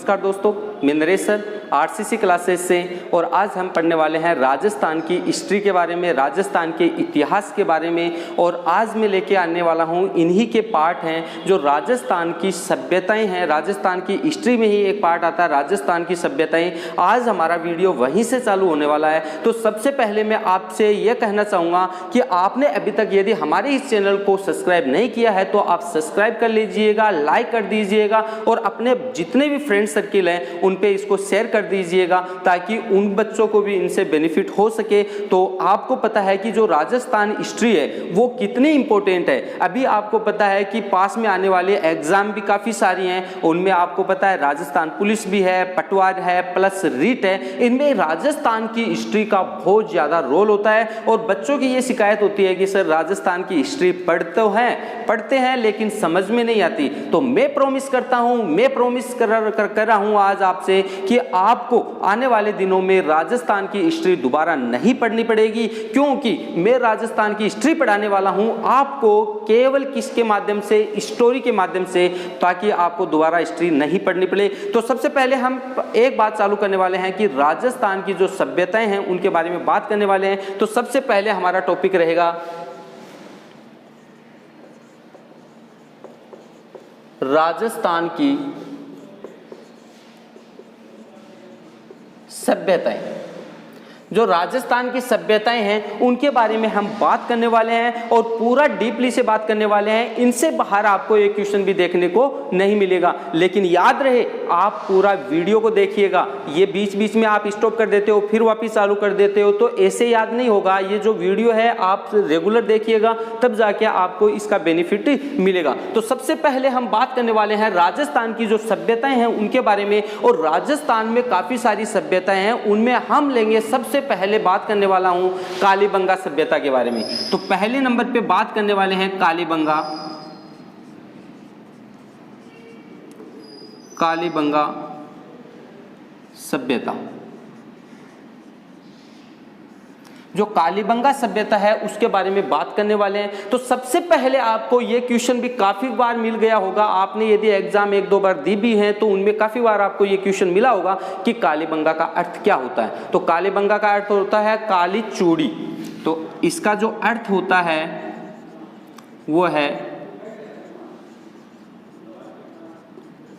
नमस्कार दोस्तों, मैं नरेश सर आरसीसी क्लासेस से, और आज हम पढ़ने वाले हैं राजस्थान की हिस्ट्री के बारे में, राजस्थान के इतिहास के बारे में। और आज मैं लेके आने वाला हूं इन्हीं के पार्ट हैं जो राजस्थान की सभ्यताएं हैं। राजस्थान की हिस्ट्री में ही एक पार्ट आता है राजस्थान की सभ्यताएं। आज हमारा वीडियो वहीं से चालू होने वाला है। तो सबसे पहले मैं आपसे यह कहना चाहूँगा कि आपने अभी तक यदि हमारे इस चैनल को सब्सक्राइब नहीं किया है तो आप सब्सक्राइब कर लीजिएगा, लाइक कर दीजिएगा और अपने जितने भी फ्रेंड सर्किल हैं उन पे इसको शेयर कर दीजिएगा ताकि उन बच्चों को भी इनसे बेनिफिट हो सके। तो आपको पता है कि जो राजस्थान हिस्ट्री है वो कितनी इंपॉर्टेंट है। अभी आपको पता है कि पास में आने वाले एग्जाम भी काफ़ी सारी हैं, उनमें आपको पता है राजस्थान पुलिस भी है, पटवार है, प्लस रीट है। इनमें राजस्थान की हिस्ट्री का बहुत ज़्यादा रोल होता है। और बच्चों की ये शिकायत होती है कि सर राजस्थान की हिस्ट्री पढ़ते हैं लेकिन समझ में नहीं आती। तो मैं प्रॉमिस करता हूँ, मैं प्रॉमिस कर रहा हूँ आज आपसे कि आपको आने वाले दिनों में राजस्थान की हिस्ट्री दोबारा नहीं पढ़नी पड़ेगी, क्योंकि मैं राजस्थान की हिस्ट्री पढ़ाने वाला हूं आपको केवल किसके माध्यम से, स्टोरी के माध्यम से, ताकि आपको दोबारा हिस्ट्री नहीं पढ़नी पड़े। तो सबसे पहले हम एक बात चालू करने वाले हैं कि राजस्थान की जो सभ्यताएं हैं उनके बारे में बात करने वाले हैं। तो सबसे पहले हमारा टॉपिक रहेगा राजस्थान की सभ्यताएं। जो राजस्थान की सभ्यताएं हैं उनके बारे में हम बात करने वाले हैं और पूरा डीपली से बात करने वाले हैं। इनसे बाहर आपको एक क्वेश्चन भी देखने को नहीं मिलेगा। लेकिन याद रहे आप पूरा वीडियो को देखिएगा। ये बीच बीच में आप स्टॉप कर देते हो फिर वापस चालू कर देते हो तो ऐसे याद नहीं होगा। ये जो वीडियो है आप रेगुलर देखिएगा तब जाके आपको इसका बेनिफिट मिलेगा। तो सबसे पहले हम बात करने वाले हैं राजस्थान की जो सभ्यताएं हैं उनके बारे में। और राजस्थान में काफ़ी सारी सभ्यताएं हैं, उनमें हम लेंगे सबसे पहले बात करने वाला हूं कालीबंगा सभ्यता के बारे में। तो पहले नंबर पे बात करने वाले हैं कालीबंगा सभ्यता। जो कालीबंगा सभ्यता है उसके बारे में बात करने वाले हैं। तो सबसे पहले आपको ये क्वेश्चन भी काफी बार मिल गया होगा, आपने यदि एग्जाम एक दो बार दी भी है तो उनमें काफी बार आपको ये क्वेश्चन मिला होगा कि कालीबंगा का अर्थ क्या होता है। तो कालीबंगा का अर्थ होता है काली चूड़ी। तो इसका जो अर्थ होता है वो है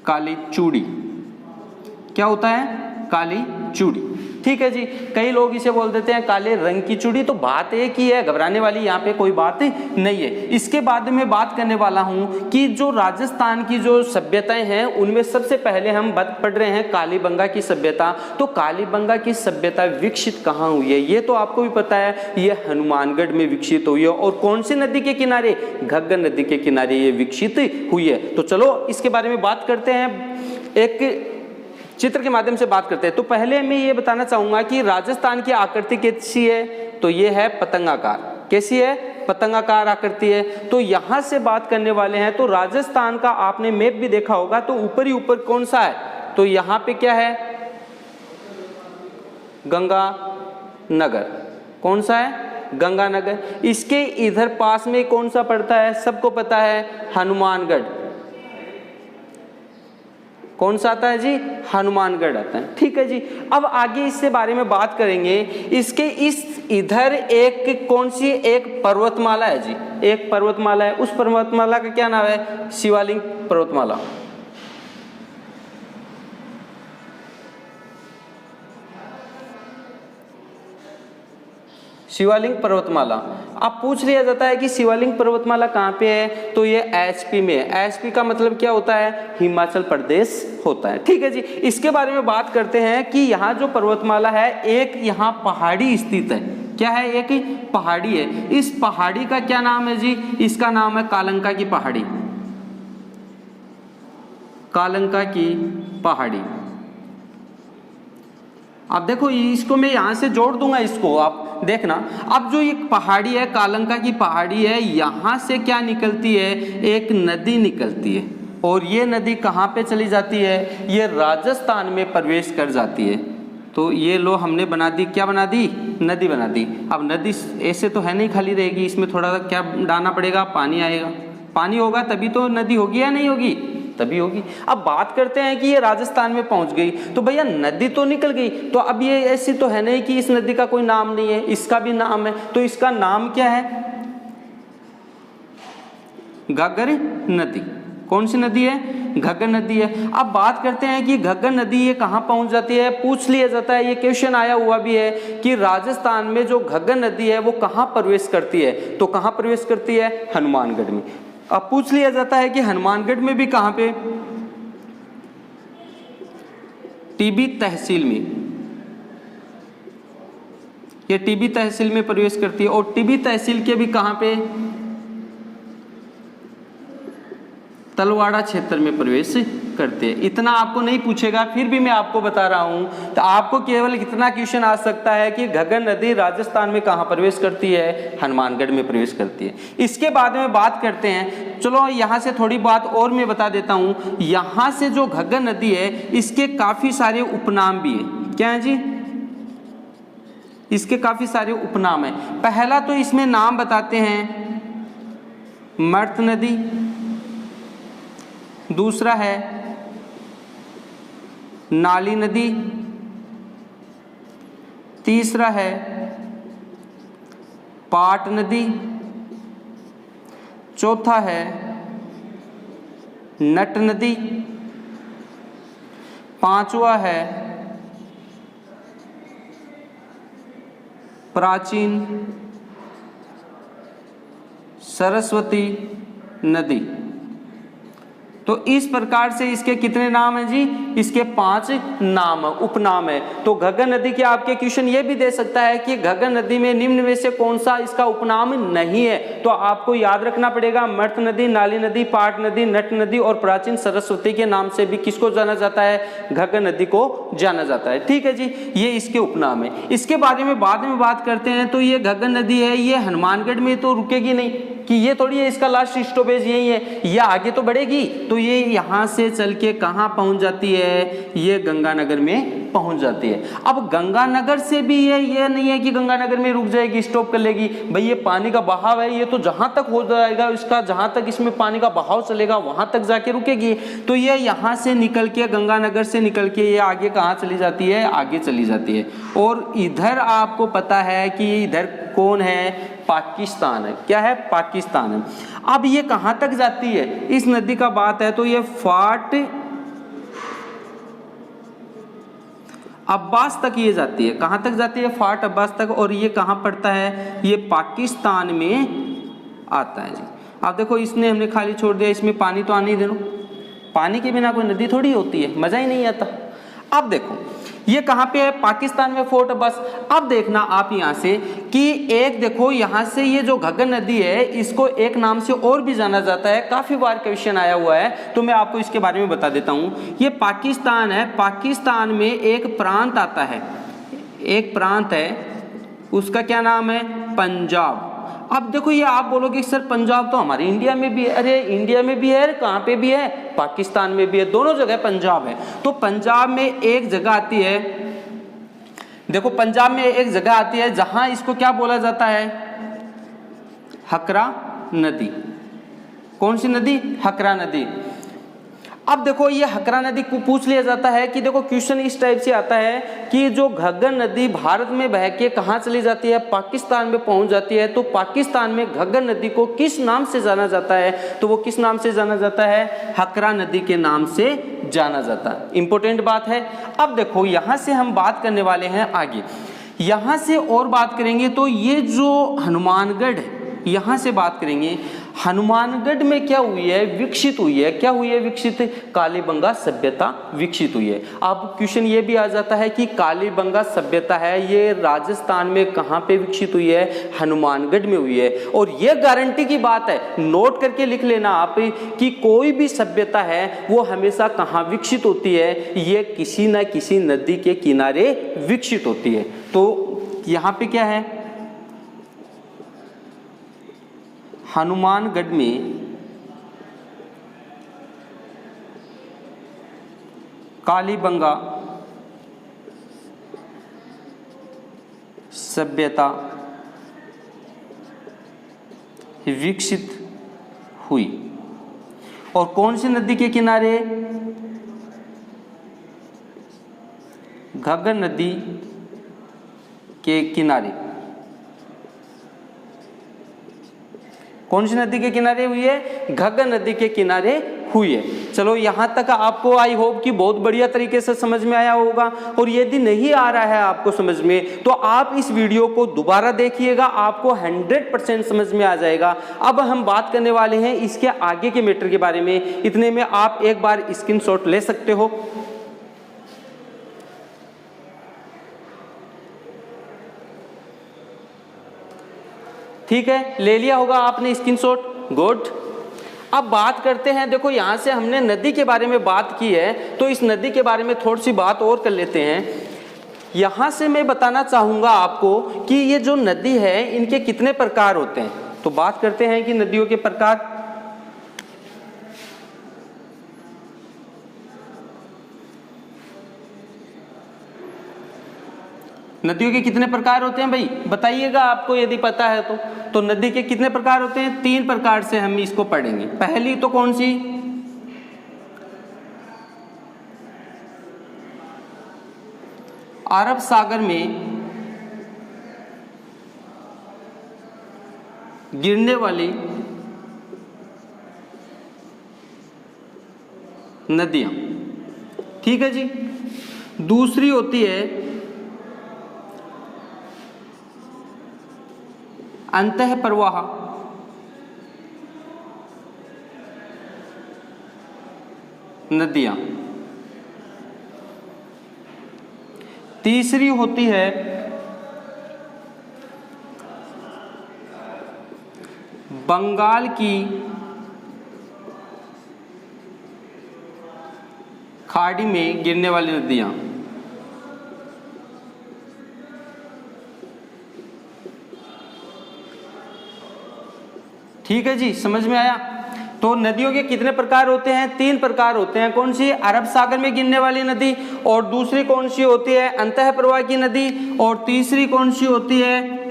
काली चूड़ी। क्या होता है? काली चूड़ी। ठीक है जी। कई लोग इसे बोल देते हैं काले रंग की चूड़ी। तो बात एक ही है, घबराने वाली यहाँ पे कोई बात नहीं है। इसके बाद में बात करने वाला हूँ कि जो राजस्थान की जो सभ्यताएं हैं उनमें सबसे पहले हम पढ़ रहे हैं कालीबंगा की सभ्यता। तो कालीबंगा की सभ्यता विकसित कहाँ हुई है ये तो आपको भी पता है, ये हनुमानगढ़ में विकसित हुई है। और कौन सी नदी के किनारे? घग्गर नदी के किनारे ये विकसित हुई है। तो चलो इसके बारे में बात करते हैं, एक चित्र के माध्यम से बात करते हैं। तो पहले मैं ये बताना चाहूंगा कि राजस्थान की आकृति कैसी है। तो ये है पतंगाकार। कैसी है? पतंगाकार आकृति है। तो यहां से बात करने वाले हैं। तो राजस्थान का आपने मैप भी देखा होगा, तो ऊपर ही ऊपर कौन सा है? तो यहाँ पे क्या है? गंगानगर। कौन सा है? गंगानगर। इसके इधर पास में कौन सा पड़ता है? सबको पता है, हनुमानगढ़। कौन सा आता है जी? हनुमानगढ़ आता है। ठीक है जी। अब आगे इससे बारे में बात करेंगे। इसके इस इधर एक कौन सी एक पर्वतमाला है जी, एक पर्वतमाला है। उस पर्वतमाला का क्या नाम है? शिवालिक पर्वतमाला। शिवालिक पर्वतमाला। अब पूछ लिया जाता है कि शिवालिक पर्वतमाला कहाँ पे है? तो ये एचपी में है। एचपी का मतलब क्या होता है? हिमाचल प्रदेश होता है। ठीक है जी। इसके बारे में बात करते हैं कि यहाँ जो पर्वतमाला है एक यहाँ पहाड़ी स्थित है। क्या है? एक पहाड़ी है। इस पहाड़ी का क्या नाम है जी? इसका नाम है कालंका की पहाड़ी। कालंका की पहाड़ी। अब देखो इसको मैं यहाँ से जोड़ दूंगा, इसको आप देखना। अब जो ये पहाड़ी है, कालंका की पहाड़ी है, यहाँ से क्या निकलती है? एक नदी निकलती है। और ये नदी कहाँ पे चली जाती है? ये राजस्थान में प्रवेश कर जाती है। तो ये लो हमने बना दी, क्या बना दी? नदी बना दी। अब नदी ऐसे तो है नहीं खाली रहेगी, इसमें थोड़ा सा क्या डालना पड़ेगा? पानी आएगा। पानी होगा तभी तो नदी होगी या नहीं होगी? तभी होगी। अब बात करते हैं कि ये राजस्थान में पहुंच गई, तो भैया नदी तो निकल गई, तो अब ये ऐसी तो है नहीं कि इस नदी का कोई नाम नहीं है, इसका भी नाम है। तो इसका नाम क्या है? घग्गर नदी। कौन सी नदी है? घग्गर नदी है। अब बात करते हैं कि घग्गर नदी ये कहाँ पहुंच जाती है। पूछ लिया जाता है, ये क्वेश्चन आया हुआ भी है कि राजस्थान में जो घग्गर नदी है वो कहाँ प्रवेश करती है, तो कहाँ प्रवेश करती है? हनुमानगढ़ में। अब पूछ लिया जाता है कि हनुमानगढ़ में भी कहाँ पे? टीबी तहसील में, ये टीबी तहसील में प्रवेश करती है। और टीबी तहसील के भी कहाँ पे? तलवाड़ा क्षेत्र में प्रवेश करते हैं। इतना आपको नहीं पूछेगा, फिर भी मैं आपको बता रहा हूं, तो आपको केवल इतना क्वेश्चन आ सकता है कि घग्गर नदी राजस्थान में कहां प्रवेश करती है? हनुमानगढ़ में प्रवेश करती है। इसके बाद में बात करते हैं, चलो यहां से थोड़ी बात और मैं बता देता हूं। यहां से जो घग्गर नदी है इसके काफी सारे उपनाम भी है। क्या है जी? इसके काफी सारे उपनाम है। पहला तो इसमें नाम बताते हैं मर्त नदी, दूसरा है नाली नदी, तीसरा है पाट नदी, चौथा है नट नदी, पांचवा है प्राचीन सरस्वती नदी। तो इस प्रकार से इसके कितने नाम हैं जी? इसके 5 नाम उपनाम है। तो घग्गर नदी के आपके क्वेश्चन ये भी दे सकता है कि घग्गर नदी में निम्न में से कौन सा इसका उपनाम नहीं है, तो आपको याद रखना पड़ेगा मर्त नदी, नाली नदी, पाट नदी, नट नदी और प्राचीन सरस्वती के नाम से भी किसको जाना जाता है? घग्गर नदी को जाना जाता है। ठीक है जी, ये इसके उपनाम है। इसके बारे में बाद में बात करते हैं। तो ये घग्गर नदी है, ये हनुमानगढ़ में तो रुकेगी नहीं कि ये थोड़ी है इसका लास्ट स्टॉपेज यही है, ये आगे तो बढ़ेगी। तो ये यहां से चल के कहां पहुंच जाती है? ये गंगानगर में पहुंच जाती है। अब गंगानगर से भी ये नहीं है कि गंगानगर में रुक जाएगी, स्टॉप कर लेगी। भाई ये पानी का बहाव है, ये तो जहां तक हो जाएगा इसका, जहां तक इसमें पानी का बहाव चलेगा वहां तक जाके रुकेगी। तो ये यहां से निकल के, गंगानगर से निकल के ये आगे कहां चली जाती है? आगे चली जाती है। और इधर आपको पता है कि इधर कौन है? पाकिस्तान है। क्या है? पाकिस्तान है। अब ये कहां तक जाती है? इस नदी का बात है तो ये फाट अब्बास तक ये जाती है। कहां तक जाती है? फाट अब्बास तक। और ये कहां पड़ता है? ये पाकिस्तान में आता है जी। अब देखो इसने हमने खाली छोड़ दिया, इसमें पानी तो आने ही देना। पानी के बिना कोई नदी थोड़ी होती है, मजा ही नहीं आता। अब देखो ये कहां पे है? पाकिस्तान में, फोर्ट अब्बास। अब देखना आप यहां से कि एक देखो यहां से ये जो घग्गर नदी है इसको एक नाम से और भी जाना जाता है। काफी बार क्वेश्चन आया हुआ है, तो मैं आपको इसके बारे में बता देता हूं। ये पाकिस्तान है, पाकिस्तान में एक प्रांत आता है, एक प्रांत है, उसका क्या नाम है? पंजाब। अब देखो ये आप बोलोगे सर पंजाब तो हमारे इंडिया में भी है। अरे इंडिया में भी है, कहां पे भी है? पाकिस्तान में भी है, दोनों जगह पंजाब है। तो पंजाब में एक जगह आती है, देखो पंजाब में एक जगह आती है जहां इसको क्या बोला जाता है? हकरा नदी। कौन सी नदी? हकरा नदी। अब देखो ये हकरा नदी को पूछ लिया जाता है कि देखो क्वेश्चन इस टाइप से आता है कि जो घग्गर नदी भारत में बह के कहाँ चली जाती है? पाकिस्तान में पहुंच जाती है। तो पाकिस्तान में घग्गर नदी को किस नाम से जाना जाता है? तो वो किस नाम से जाना जाता है? हकरा नदी के नाम से जाना जाता है। इंपॉर्टेंट बात है। अब देखो यहां से हम बात करने वाले हैं आगे, यहां से और बात करेंगे। तो ये जो हनुमानगढ़ है यहां से बात करेंगे। हनुमानगढ़ में क्या हुई है? विकसित हुई है। क्या हुई है विकसित? कालीबंगा सभ्यता विकसित हुई है। अब क्वेश्चन ये भी आ जाता है कि कालीबंगा सभ्यता है ये राजस्थान में कहां पे विकसित हुई है? हनुमानगढ़ में हुई है। और ये गारंटी की बात है, नोट करके लिख लेना आप कि कोई भी सभ्यता है वो हमेशा कहां विकसित होती है? ये किसी ना किसी नदी के किनारे विकसित होती है। तो यहां पे क्या है? हनुमानगढ़ में कालीबंगा सभ्यता विकसित हुई। और कौन सी नदी के किनारे? घग्गर नदी के किनारे। कौन सी नदी के किनारे हुई है? घग्गर नदी के किनारे हुई है। चलो यहाँ तक आपको आई होप कि बहुत बढ़िया तरीके से समझ में आया होगा। और यदि नहीं आ रहा है आपको समझ में, तो आप इस वीडियो को दोबारा देखिएगा, आपको 100% समझ में आ जाएगा। अब हम बात करने वाले हैं इसके आगे के मैटर के बारे में। इतने में आप एक बार स्क्रीनशॉट ले सकते हो। ठीक है, ले लिया होगा आपने स्क्रीनशॉट, गुड। अब बात करते हैं, देखो यहाँ से हमने नदी के बारे में बात की है, तो इस नदी के बारे में थोड़ी सी बात और कर लेते हैं। यहाँ से मैं बताना चाहूँगा आपको कि ये जो नदी है इनके कितने प्रकार होते हैं। तो बात करते हैं कि नदियों के प्रकार। नदियों के कितने प्रकार होते हैं भाई, बताइएगा आपको यदि पता है तो नदी के कितने प्रकार होते हैं? 3 प्रकार से हम इसको पढ़ेंगे। पहली तो कौन सी? अरब सागर में गिरने वाली नदियां, ठीक है जी। दूसरी होती है अंतः प्रवाह नदियां। तीसरी होती है बंगाल की खाड़ी में गिरने वाली नदियां। ठीक है जी, समझ में आया। तो नदियों के कितने प्रकार होते हैं? 3 प्रकार होते हैं। कौन सी? अरब सागर में गिरने वाली नदी, और दूसरी कौन सी होती है? अंतः प्रवाह की नदी, और तीसरी कौन सी होती है?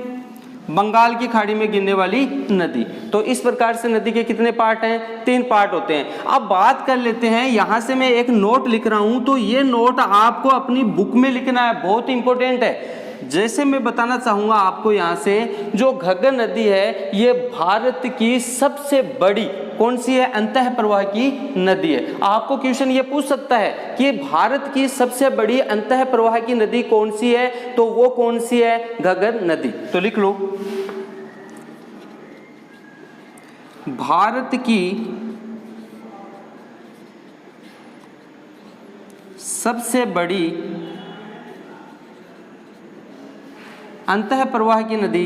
बंगाल की खाड़ी में गिरने वाली नदी। तो इस प्रकार से नदी के कितने पार्ट हैं? 3 पार्ट होते हैं। अब बात कर लेते हैं, यहाँ से मैं एक नोट लिख रहा हूँ, तो ये नोट आपको अपनी बुक में लिखना है, बहुत इंपॉर्टेंट है। जैसे मैं बताना चाहूँगा आपको यहाँ से, जो घग्गर नदी है ये भारत की सबसे बड़ी कौन सी है? अंतः प्रवाह की नदी है। आपको क्वेश्चन ये पूछ सकता है कि भारत की सबसे बड़ी अंतः प्रवाह की नदी कौन सी है, तो वो कौन सी है? घग्गर नदी। तो लिख लो, भारत की सबसे बड़ी अंतः प्रवाह की नदी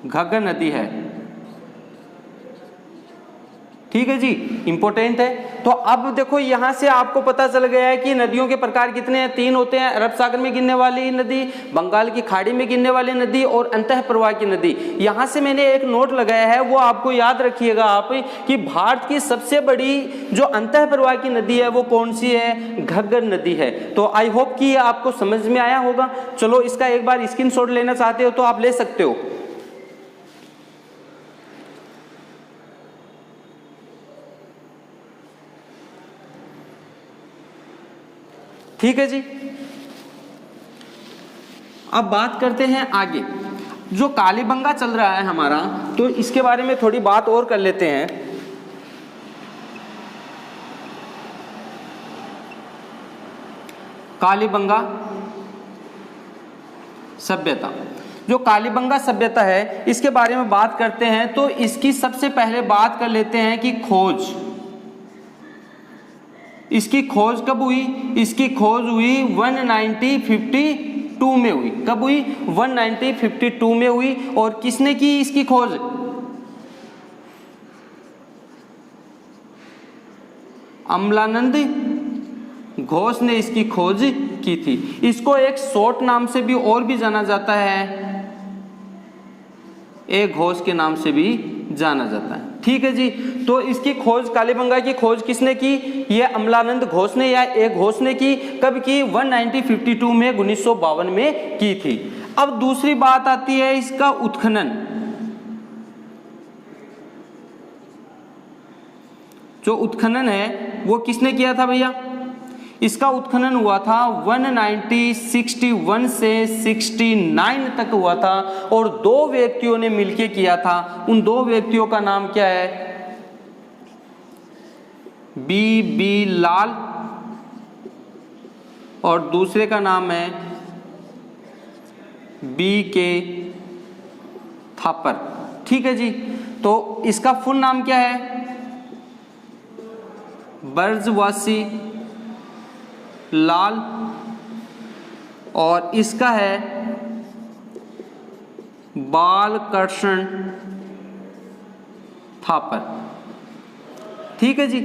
घग्गर नदी है। ठीक है जी, इंपॉर्टेंट है। तो अब देखो यहाँ से आपको पता चल गया है कि नदियों के प्रकार कितने हैं? 3 होते हैं। अरब सागर में गिरने वाली नदी, बंगाल की खाड़ी में गिरने वाली नदी, और अंतः प्रवाह की नदी। यहाँ से मैंने एक नोट लगाया है, वो आपको याद रखिएगा आप, कि भारत की सबसे बड़ी जो अंतः प्रवाह की नदी है वो कौन सी है? घग्गर नदी है। तो आई होप कि ये आपको समझ में आया होगा। चलो इसका एक बार स्क्रीनशॉट लेना चाहते हो तो आप ले सकते हो। ठीक है जी। अब बात करते हैं आगे, जो कालीबंगा चल रहा है हमारा, तो इसके बारे में थोड़ी बात और कर लेते हैं। कालीबंगा सभ्यता, जो कालीबंगा सभ्यता है इसके बारे में बात करते हैं, तो इसकी सबसे पहले बात कर लेते हैं कि खोज। इसकी खोज कब हुई? इसकी खोज हुई 1952 में हुई। कब हुई? 1952 में हुई। और किसने की इसकी खोज? अमलानंद घोष ने इसकी खोज की थी। इसको एक शॉर्ट नाम से भी और भी जाना जाता है, एक घोष के नाम से भी जाना जाता है। ठीक है जी। तो इसकी खोज, कालीबंगा की खोज किसने की? ये अमलानंद घोष ने या ए घोष ने की। कब की? 1952 में, 1952 में की थी। अब दूसरी बात आती है इसका उत्खनन। जो उत्खनन है वो किसने किया था भैया? इसका उत्खनन हुआ था 1961 से 69 तक हुआ था और 2 व्यक्तियों ने मिलकर किया था। उन 2 व्यक्तियों का नाम क्या है? बी लाल और दूसरे का नाम है के थापर। ठीक है जी। तो इसका फुल नाम क्या है? बर्जवासी लाल और इसका है बालकृष्ण थापर। ठीक है जी।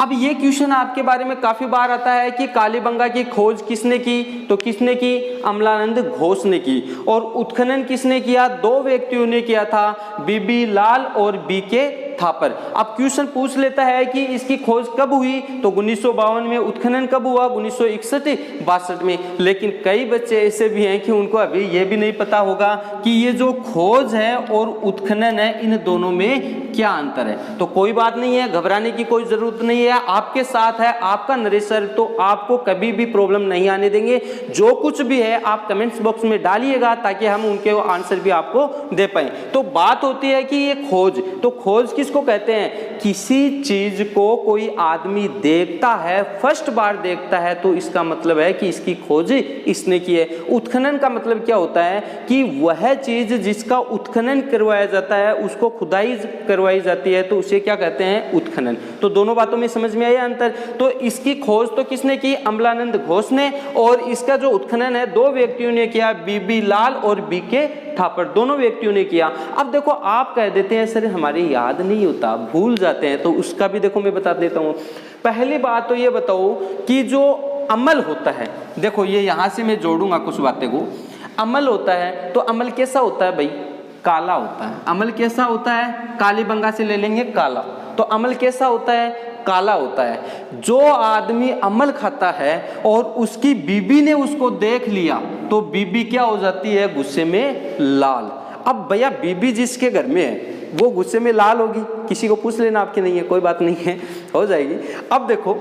अब ये क्वेश्चन आपके बारे में काफी बार आता है कि कालीबंगा की खोज किसने की? तो किसने की? अमलानंद घोष ने की। और उत्खनन किसने किया? 2 व्यक्तियों ने किया था, बी लाल और के थापर। अब क्वेश्चन पूछ लेता है कि इसकी खोज कब हुई? तो 1952 में। उत्खनन कब हुआ? 1961-62 में। लेकिन कई बच्चे ऐसे भी हैं कि उनको अभी ये भी नहीं पता होगा कि ये जो खोज है और उत्खनन है, इन दोनों में क्या अंतर है। तो कोई बात नहीं है, घबराने की कोई जरूरत नहीं है। आपके साथ है आपका नरेश, तो आपको कभी भी प्रॉब्लम नहीं आने देंगे। जो कुछ भी है आप कमेंट्स बॉक्स में डालिएगा ताकि हम उनके आंसर भी आपको दे पाए। तो बात होती है कि ये खोज, तो खोज किसको कहते हैं? किसी चीज को कोई आदमी देखता है, फर्स्ट बार देखता है, तो इसका मतलब है कि इसकी खोज इसने की है। उत्खनन का मतलब क्या होता है? कि वह चीज जिसका उत्खनन करवाया जाता है, उसको खुदाई करवाई जाती है, तो उसे क्या कहते हैं? उत्खनन। तो दोनों बातों में समझ में आया अंतर? तो इसकी खोज तो किसने की? अमलानंद घोष ने। और इसका जो उत्खनन है 2 व्यक्तियों ने किया, बी लाल और के थापर, दोनों व्यक्तियों ने किया। अब देखो आप कह देते हैं सर हमारे याद नहीं होता, भूल जाते हैं, तो उसका भी देखो मैं बता देता हूं। पहली बात तो ये बताओ कि जो अमल होता है, देखो ये यहां से मैं जोड़ूंगा कुछ बातें को। अमल होता है तो अमल कैसा होता है भाई? काला होता है। अमल कैसा होता है? कालीबंगा से ले लेंगे काला। तो अमल कैसा होता है? काला होता है। जो आदमी अमल खाता है और उसकी बीबी ने उसको देख लिया तो बीबी क्या हो जाती है? गुस्से में लाल। अब भैया बीबी जिसके घर में है वो गुस्से में लाल होगी, किसी को पूछ लेना, आपके नहीं है कोई बात नहीं है, हो जाएगी। अब देखो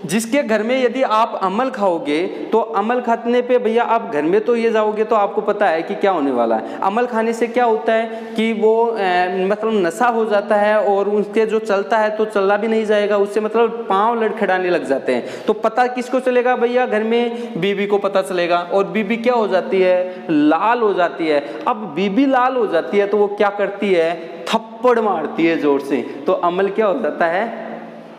जिसके घर में यदि आप अमल खाओगे तो अमल खाने पे भैया आप घर में तो ये जाओगे तो आपको पता है कि क्या होने वाला है। अमल खाने से क्या होता है कि वो मतलब नशा हो जाता है और उसके जो चलता है तो चलना भी नहीं जाएगा, उससे मतलब पाँव लड़खड़ाने लग जाते हैं। तो पता किसको चलेगा भैया? घर में बीबी को पता चलेगा और बीबी क्या हो जाती है? लाल हो जाती है। अब बीबी लाल हो जाती है तो वो क्या करती है? थप्पड़ मारती है जोर से, तो अमल क्या हो जाता है?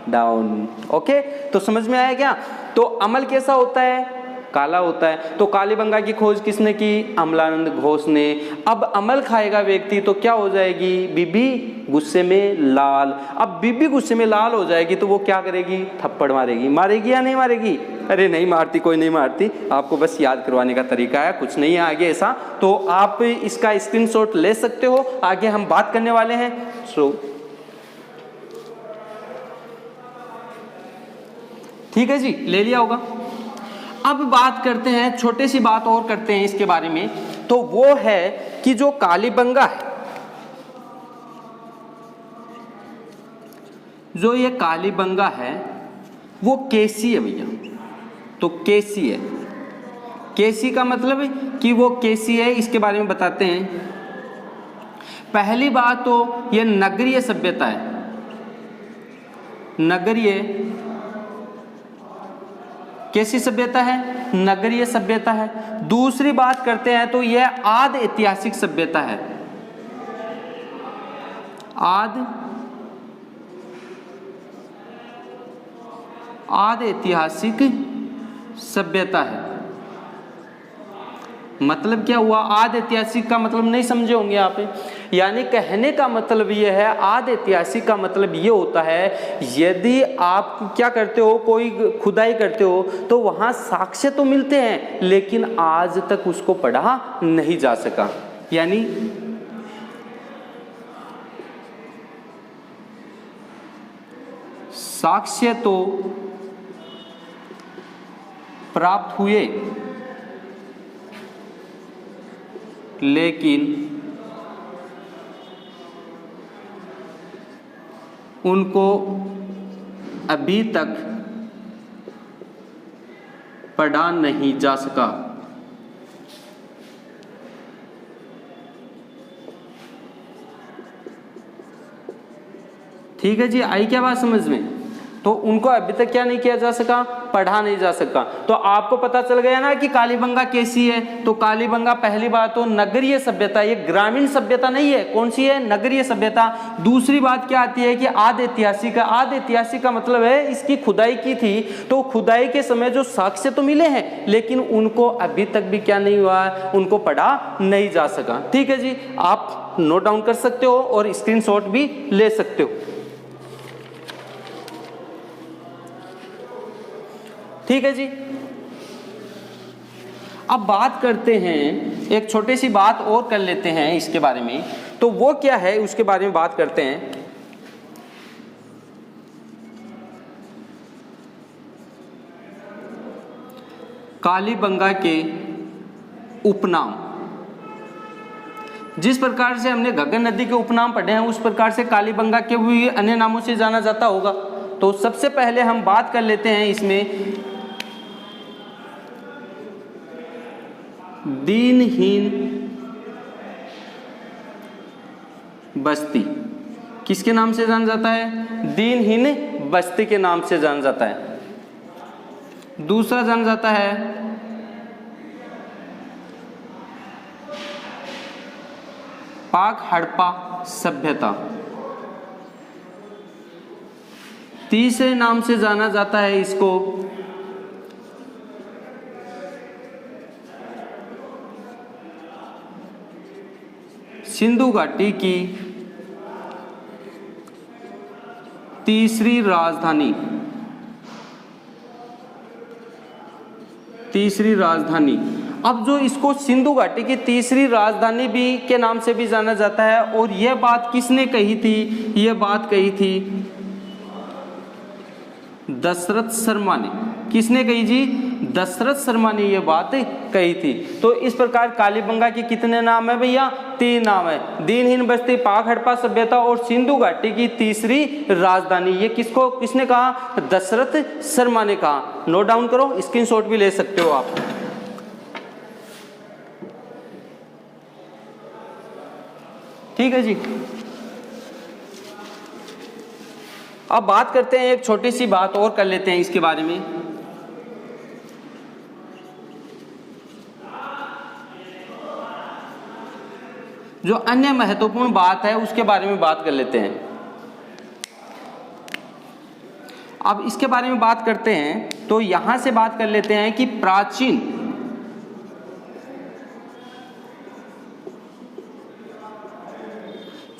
डाउन। ओके, तो समझ में आया क्या? तो अमल कैसा होता है? काला होता है। तो कालीबंगा की खोज किसने की? अमलानंद घोष ने। अब अमल खाएगा व्यक्ति तो क्या हो जाएगी? बीबी गुस्से में लाल। अब बीबी गुस्से में लाल हो जाएगी तो वो क्या करेगी? थप्पड़ मारेगी। मारेगी या नहीं मारेगी? अरे नहीं मारती, कोई नहीं मारती, आपको बस याद करवाने का तरीका है, कुछ नहीं है आगे ऐसा। तो आप इसका स्क्रीनशॉट ले सकते हो, आगे हम बात करने वाले हैं। ठीक है जी, ले लिया होगा। अब बात करते हैं, छोटी सी बात और करते हैं इसके बारे में, तो वो है कि जो कालीबंगा है, जो ये कालीबंगा है वो कैसी है भैया? तो कैसी है? कैसी का मतलब है कि वो कैसी है, इसके बारे में बताते हैं। पहली बात तो ये नगरीय सभ्यता है, नगरीय कैसी सभ्यता है? नगरीय सभ्यता है। दूसरी बात करते हैं तो यह आदि ऐतिहासिक सभ्यता है, आदि ऐतिहासिक सभ्यता है। मतलब क्या हुआ? आदि ऐतिहासिक का मतलब नहीं समझे होंगे आप, यानी कहने का मतलब ये है, आदि ऐतिहासिक का मतलब ये होता है यदि आप क्या करते हो, कोई खुदाई करते हो तो वहां साक्ष्य तो मिलते हैं लेकिन आज तक उसको पढ़ा नहीं जा सका। यानी साक्ष्य तो प्राप्त हुए लेकिन उनको अभी तक पढ़ा नहीं जा सका। ठीक है जी, आई क्या बात समझ में? तो उनको अभी तक क्या नहीं किया जा सका, पढ़ा नहीं जा सका। तो आपको पता चल गया ना कि कालीबंगा कैसी है। तो कालीबंगा पहली बात तो नगरीय सभ्यता, ये ग्रामीण सभ्यता नहीं है। कौन सी है? नगरीय सभ्यता। दूसरी बात क्या आती है कि आद ऐतिहासिक। आद ऐतिहासिक का मतलब है इसकी खुदाई की थी, तो खुदाई के समय जो साक्ष्य तो मिले हैं लेकिन उनको अभी तक भी क्या नहीं हुआ, उनको पढ़ा नहीं जा सका। ठीक है जी, आप नोट डाउन कर सकते हो और स्क्रीनशॉट भी ले सकते हो। ठीक है जी, अब बात करते हैं, एक छोटी सी बात और कर लेते हैं इसके बारे में। तो वो क्या है उसके बारे में बात करते हैं। कालीबंगा के उपनाम। जिस प्रकार से हमने घग्गर नदी के उपनाम पढ़े हैं उस प्रकार से कालीबंगा के भी अन्य नामों से जाना जाता होगा। तो सबसे पहले हम बात कर लेते हैं इसमें दीनहीन बस्ती। किसके नाम से जाना जाता है? दीनहीन बस्ती के नाम से जाना जाता है। दूसरा जाना जाता है पाक हड़प्पा सभ्यता। तीसरे नाम से जाना जाता है इसको सिंधु घाटी की तीसरी राजधानी। तीसरी राजधानी। अब जो इसको सिंधु घाटी की तीसरी राजधानी भी के नाम से भी जाना जाता है, और यह बात किसने कही थी? यह बात कही थी दशरथ शर्मा ने। किसने कही जी? दशरथ शर्मा ने यह बात कही थी। तो इस प्रकार कालीबंगा के कितने नाम है भैया? 3 नाम है। दीनहीन बस्ती, पाक हड़प्पा सभ्यता और सिंधु घाटी की तीसरी राजधानी। ये किसने कहा? दशरथ शर्मा ने कहा। नोट डाउन करो, स्क्रीनशॉट भी ले सकते हो आप। ठीक है जी, अब बात करते हैं, एक छोटी सी बात और कर लेते हैं इसके बारे में। जो अन्य महत्वपूर्ण बात है उसके बारे में बात कर लेते हैं। अब इसके बारे में बात करते हैं तो यहां से बात कर लेते हैं कि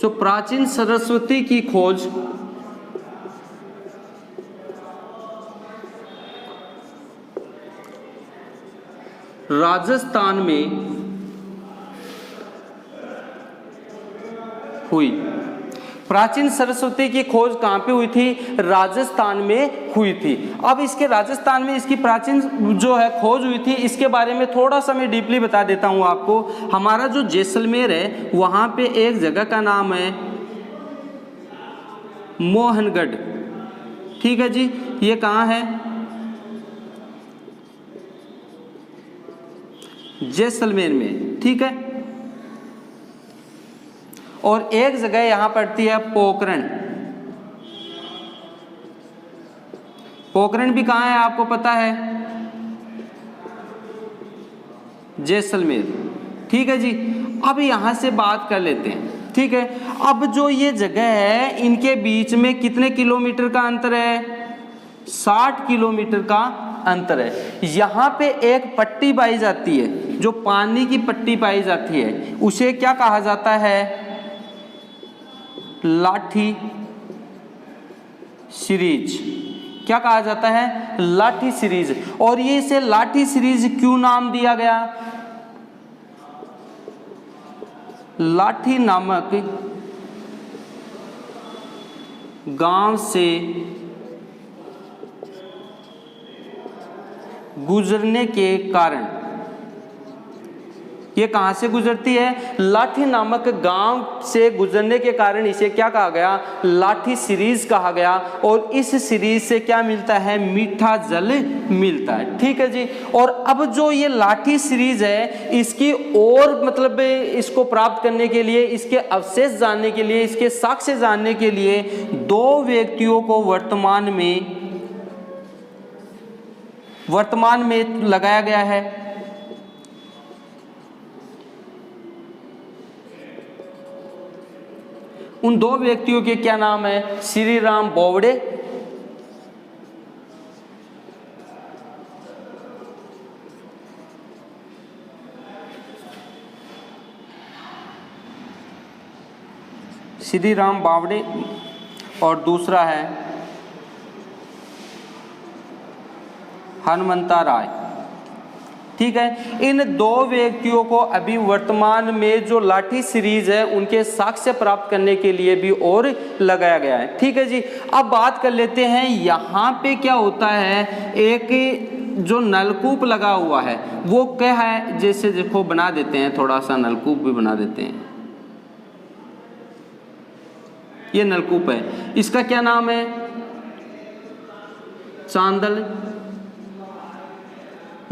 प्राचीन सरस्वती की खोज राजस्थान में हुई। प्राचीन सरस्वती की खोज कहाँ पे हुई थी? राजस्थान में हुई थी। अब इसके राजस्थान में इसकी प्राचीन जो है खोज हुई थी, इसके बारे में थोड़ा सा मैं डीपली बता देता हूँ आपको। हमारा जो जैसलमेर है वहाँ पे एक जगह का नाम है मोहनगढ़। ठीक है जी, ये कहाँ है? जैसलमेर में। ठीक है, और एक जगह यहां पड़ती है पोखरण। पोखरण भी कहां है आपको पता है? जैसलमेर। ठीक है जी, अब यहां से बात कर लेते हैं। ठीक है, अब जो ये जगह है इनके बीच में कितने किलोमीटर का अंतर है? 60 किलोमीटर का अंतर है। यहां पे एक पट्टी पाई जाती है, जो पानी की पट्टी पाई जाती है, उसे क्या कहा जाता है? लाठी सीरीज। क्या कहा जाता है? लाठी सीरीज। और ये इसे लाठी सीरीज क्यों नाम दिया गया? लाठी नामक गांव से गुजरने के कारण, ये कहाँ से गुजरती है? लाठी नामक गांव से गुजरने के कारण इसे क्या कहा गया? लाठी सीरीज कहा गया। और इस सीरीज से क्या मिलता है? मीठा जल मिलता है। ठीक है जी। और अब जो ये लाठी सीरीज है, इसकी और मतलब इसको प्राप्त करने के लिए, इसके अवशेष जानने के लिए, इसके साक्ष्य जानने के लिए दो व्यक्तियों को वर्तमान में लगाया गया है। उन दो व्यक्तियों के क्या नाम है? श्री राम बोवड़े और दूसरा है हनुमंता राय। ठीक है। इन दो व्यक्तियों को अभी वर्तमान में जो लाठी सीरीज है उनके साक्ष्य प्राप्त करने के लिए भी और लगाया गया है। ठीक है जी। अब बात कर लेते हैं यहाँ पे क्या होता है, एक जो नलकूप लगा हुआ है वो क्या है? जैसे देखो बना देते हैं, थोड़ा सा नलकूप भी बना देते हैं। ये नलकूप है, इसका क्या नाम है? चांदल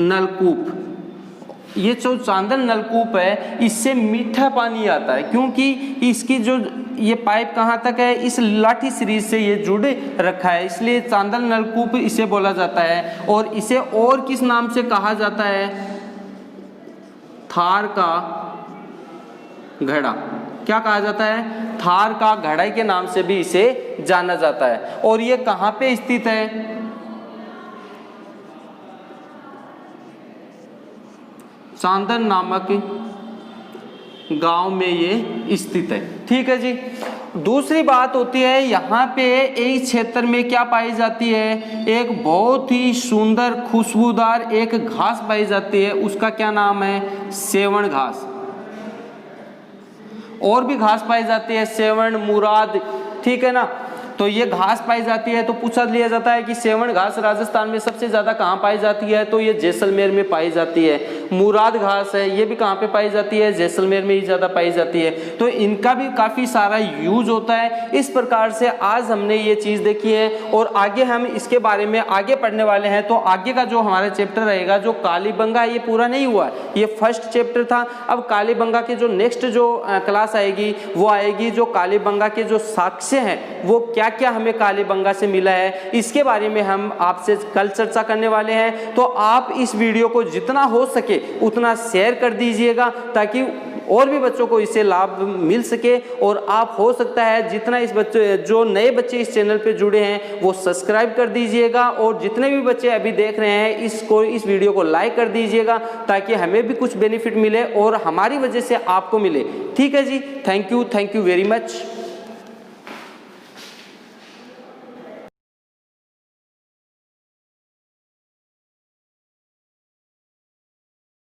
नलकूप। ये जो चांदल नलकूप है इससे मीठा पानी आता है, क्योंकि इसकी जो ये पाइप कहाँ तक है? इस लाठी सीरीज से ये जुड़ रखा है, इसलिए चांदल नलकूप इसे बोला जाता है। और इसे और किस नाम से कहा जाता है? थार का घड़ा। क्या कहा जाता है? थार का घड़ा के नाम से भी इसे जाना जाता है। और ये कहाँ पे स्थित है? चांदल नामक गांव में ये स्थित है। ठीक है जी। दूसरी बात होती है यहाँ पे इस क्षेत्र में क्या पाई जाती है? एक बहुत ही सुंदर खुशबूदार एक घास पाई जाती है, उसका क्या नाम है? सेवण घास। और भी घास पाई जाती है, सेवण, मुराद। ठीक है ना। तो ये घास पाई जाती है, तो पूछा लिया जाता है कि सेवण घास राजस्थान में सबसे ज्यादा कहाँ पाई जाती है? तो ये जैसलमेर में पाई जाती है। मुराद घास है, ये भी कहाँ पे पाई जाती है? जैसलमेर में ही ज्यादा पाई जाती है। तो इनका भी काफी सारा यूज होता है। इस प्रकार से आज हमने ये चीज देखी है और आगे हम इसके बारे में आगे पढ़ने वाले हैं। तो आगे का जो हमारा चैप्टर रहेगा, जो कालीबंगा, ये पूरा नहीं हुआ, ये फर्स्ट चैप्टर था। अब कालीबंगा के जो नेक्स्ट जो क्लास आएगी वो आएगी जो कालीबंगा के जो साक्ष्य हैं, वो क्या क्या हमें कालीबंगा से मिला है, इसके बारे में हम आपसे कल चर्चा करने वाले हैं। तो आप इस वीडियो को जितना हो सके उतना शेयर कर दीजिएगा, ताकि और भी बच्चों को इससे लाभ मिल सके। और आप हो सकता है जितना इस बच्चे जो नए बच्चे इस चैनल पे जुड़े हैं वो सब्सक्राइब कर दीजिएगा, और जितने भी बच्चे अभी देख रहे हैं इस वीडियो को लाइक कर दीजिएगा, ताकि हमें भी कुछ बेनिफिट मिले और हमारी वजह से आपको मिले। ठीक है जी। Thank you very much.